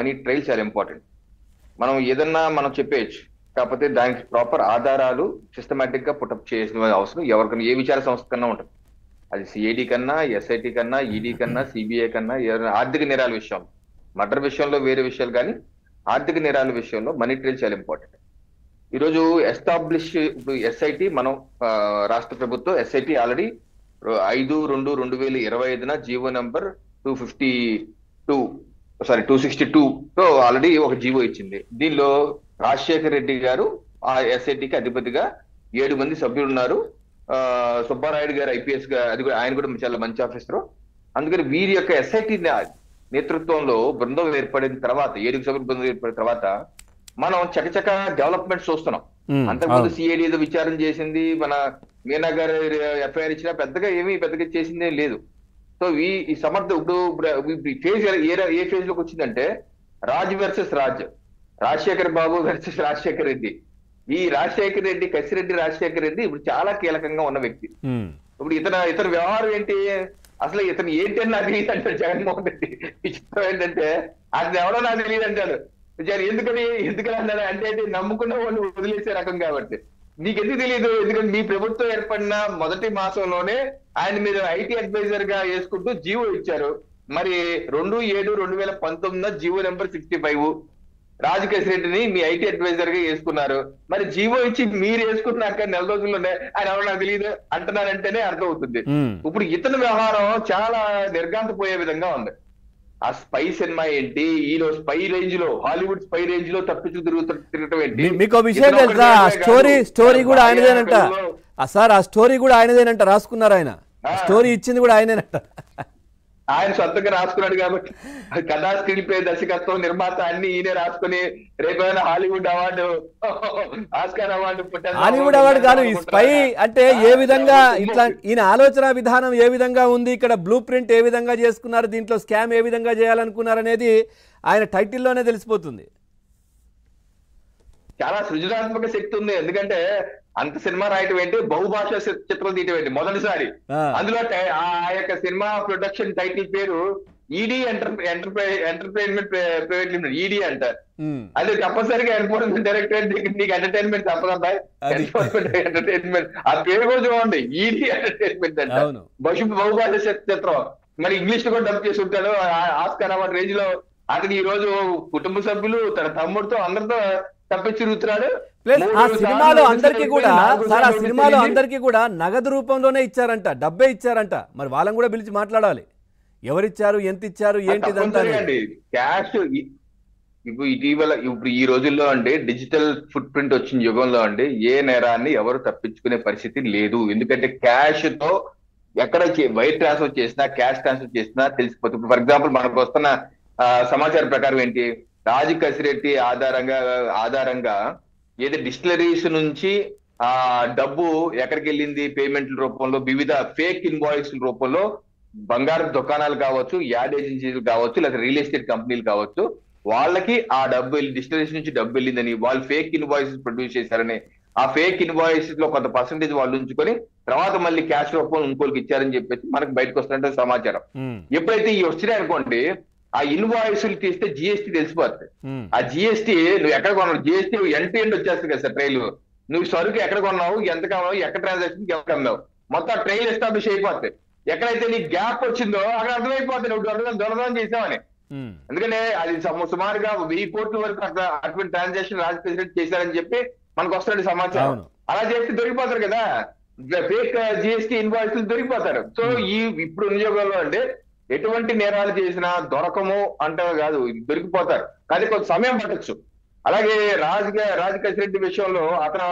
Money trial చాలా important. మనం ఏదన్నా మనం చెప్పేయచ్చు, కాకపోతే దానికి ప్రాపర్ ఆధారాలు సిస్టమేటిక్ గా పుటప్ చేసిన అవసరం ఎవరికైనా ఏ విచార సంస్థ కన్నా ఉంటుంది. అది సిఐడి కన్నా, ఎస్ఐటి కన్నా, ఈడీ కన్నా, సిబిఐ కన్నా, ఏదైనా ఆర్థిక నేరాల విషయం, మర్డర్ విషయంలో వేరే విషయాలు, కానీ ఆర్థిక నేరాల విషయంలో మనీ ట్రైల్ చాలా ఇంపార్టెంట్. ఈరోజు ఎస్టాబ్లిష్ ఇప్పుడు ఎస్ఐటి మనం రాష్ట్ర ప్రభుత్వం ఎస్ఐటి ఆల్రెడీ 5/2/2025 జీవో నెంబర్ 252 262 తో ఆల్రెడీ ఒక జీవో ఇచ్చింది. దీనిలో రాజశేఖర్ రెడ్డి గారు ఆ ఎస్ఐటికి అధిపతిగా 7 మంది సభ్యులు ఉన్నారు. సుబ్బారాయుడు గారు ఐపీఎస్ గా, అది కూడా ఆయన కూడా చాలా మంచి ఆఫీసర్. అందుకని వీరి యొక్క ఎస్ఐటి నేతృత్వంలో బృందం ఏర్పడిన తర్వాత, 7 సభ్యుల బృందం ఏర్పడిన తర్వాత మనం చకచక డెవలప్మెంట్ చూస్తున్నాం. అంతకుముందు సిఐడి ఏదో విచారణ చేసింది, మన మీనా గారు ఎఫ్ఐఆర్ ఇచ్చినా పెద్దగా చేసిందే లేదు. సో ఈ సమర్థ ఇప్పుడు ఫేజ్ ఏ ఫేజ్ లోకి వచ్చిందంటే రాజ్ వర్సెస్ రాజ్, రాజశేఖర్ బాబు వర్సెస్ రాజశేఖర్ రెడ్డి. ఈ రాజశేఖర్ రెడ్డి, కసిరెడ్డి రాజశేఖర్ రెడ్డి ఇప్పుడు చాలా కీలకంగా ఉన్న వ్యక్తి. ఇప్పుడు ఇతని వ్యవహారం ఏంటి, అసలు ఇతను ఏంటి అని నాకు తెలియదు అంటాడు జగన్మోహన్ రెడ్డి. విచిత్రం ఏంటంటే అతను ఎవరో నాకు తెలియదు అంటాడు. ఎందుకని అన్నాడు అంటే నమ్ముకున్న వాళ్ళు వదిలేసే రకం కాబట్టి. నీకెందుకు తెలియదు, ఎందుకంటే మీ ప్రభుత్వం ఏర్పడిన మొదటి మాసంలోనే ఆయన మీద ఐటీ అడ్వైజర్ గా వేసుకుంటూ జీవో ఇచ్చారు. మరి 2/7/2019 జీవో నెంబర్ 65 రాజకేశ్ రెడ్డిని మీ ఐటీ అడ్వైజర్ గా వేసుకున్నారు. మరి జీవో ఇచ్చి మీరు వేసుకున్నాక నెల రోజుల్లోనే ఆయన ఎవరు నాకు తెలియదు అంటున్నారంటేనే అర్థం అవుతుంది. ఇప్పుడు ఇతని వ్యవహారం చాలా నిర్గాంతపోయే విధంగా ఉంది. ఆ స్పై సినిమా ఏంటి, ఈలో స్పై రేంజ్ లో, హాలీవుడ్ స్పై రేంజ్ లో తప్పించు తిరగటం ఏంటి. మీకు విషయం తెలుసా, స్టోరీ కూడా ఆయనదేనంట సార్, ఆ స్టోరీ కూడా ఆయనదేనంట, రాసుకున్నారు ఆయన, స్టోరీ ఇచ్చింది కూడా ఆయనేనంట. ఆయన సొంతంగా రాసుకున్నాడు కాబట్టి కథా స్క్రీన్ ప్లే, దర్శకత్వం, నిర్మాత అన్ని ఈయనే రాసుకుని రేపైనా Hollywood award, Oscar award, Hollywood award కాదు, ఈ స్పై అంటే ఏ విధంగా, ఇట్లా ఈయన ఆలోచన విధానం ఏ విధంగా ఉంది, ఇక్కడ బ్లూ ప్రింట్ ఏ విధంగా చేసుకున్నారు, దీంట్లో స్కామ్ ఏ విధంగా చేయాలనుకున్నారు అనేది ఆయన టైటిల్లోనే తెలిసిపోతుంది. చాలా సృజనాత్మక శక్తి ఉంది. ఎందుకంటే అంత సినిమా రాయటం ఏంటి, బహుభాష చిత్రం తీయటం ఏంటి మొదటిసారి. అందులో ఆ యొక్క సినిమా ప్రొడక్షన్ టైటిల్ పేరు ED entertainment private limited, ED అంటారు. అది తప్పనిసరిగా ఎన్ఫోర్స్మెంట్ డైరెక్టరేట్ నీకు ఎంటర్టైన్మెంట్ తప్పదా, ఎన్ఫోర్స్మెంట్ ఎంటర్టైన్మెంట్ ఆ పేరు కూడా చూడండి, ఈడీ ఎంటర్టైన్మెంట్ అంటే బహుభాష చిత్రం. మరి ఇంగ్లీష్ లో కూడా డబ్ చేసి ఉంటాడు. ఆస్కార్ అవార్డు రేంజ్ లో అతను ఈ రోజు కుటుంబ సభ్యులు, తన తమ్ముడితో అందరితో తప్పించుతున్నాడు. ఆ సినిమాలో అందరికీ కూడా సార్, ఆ సినిమాలో అందరికీ కూడా నగదు రూపంలోనే ఇచ్చారంట, డబ్బే ఇచ్చారంట. మరి వాళ్ళని కూడా పిలిచి మాట్లాడాలి, ఎవరిచ్చారు, ఎంత ఇచ్చారు, ఏంటిదంతా. క్యాష్ ఇప్పుడు ఈ రోజుల్లో అండి డిజిటల్ ఫుట్ ప్రింట్ వచ్చిన యుగంలో అండి ఏ నేరాన్ని ఎవరు తప్పించుకునే పరిస్థితి లేదు. ఎందుకంటే క్యాష్ తో ఎక్కడ వైర్ ట్రాన్స్ఫర్ చేసినా, క్యాష్ ట్రాన్స్ఫర్ చేసినా తెలిసిపోతుంది. ఫర్ ఎగ్జాంపుల్ మనకు వస్తున్న సమాచారం ప్రకారం ఏంటి, రాజు కసిరెడ్డి ఆధారంగా ఏదో డిస్టిలరీస్ నుంచి ఆ డబ్బు ఎక్కడికి వెళ్ళింది, పేమెంట్ల రూపంలో, వివిధ ఫేక్ ఇన్వాయిస్ రూపంలో బంగారు దుకాణాలు కావచ్చు, యాడ్ ఏజెన్సీలు కావచ్చు, లేదా రియల్ ఎస్టేట్ కంపెనీలు కావచ్చు, వాళ్ళకి ఆ డబ్బు డిస్టిలరీస్ నుంచి డబ్బు వెళ్ళిందని వాళ్ళు ఫేక్ ఇన్వాయిసెస్ ప్రొడ్యూస్ చేశారని, ఆ ఫేక్ ఇన్వాయిసెస్ లో కొంత పర్సెంటేజ్ వాళ్ళు ఉంచుకొని తర్వాత మళ్ళీ క్యాష్ రూపంలో ఇంకోరికి ఇచ్చారని చెప్పేసి మనకు బయటకు వస్తున్నట్టు సమాచారం. ఎప్పుడైతే ఈ వచ్చినాయి అనుకోండి, ఆ ఇన్వాయిస్లు తీస్తే జిఎస్టీ తెలిసిపోతుంది. ఆ జిఎస్టీ నువ్వు ఎక్కడ కొన్నావు, జిఎస్టీ ఎండ్ టు ఎండ్ వచ్చేస్తుంది కదా సార్. ట్రైల్ నువ్వు సరుకు ఎక్కడ కొన్నావు, ఎంత కొన్నావు, ఎక్కడ ట్రాన్సాక్షన్ ఎవరికి అమ్మావు, మొత్తం ట్రైల్ ఎస్టాబ్లిష్ అయిపోతుంది. ఎక్కడైతే నీ గ్యాప్ వచ్చిందో అక్కడ అర్థమైపోతుంది నువ్వు దొరదం చేసావని. ఎందుకంటే అది సుమారుగా 1000 కోట్ల వరకు అట్లా అటువంటి ట్రాన్సాక్షన్ రాజు ప్రెసిడెంట్ చేశారని చెప్పి మనకు వస్తున్న సమాచారం. అలా చేస్తే దొరికిపోతారు కదా, ఫేక్ జిఎస్టీ ఇన్వాయిస్లు దొరికిపోతారు. సో ఇప్పుడు నియోగంలో అంటే ఎటువంటి నేరాలు చేసినా దొరకము అంటే కాదు, దొరికిపోతారు, కానీ కొంత సమయం పట్టచ్చు. అలాగే రాజకేశ్ రెడ్డి విషయంలో అతను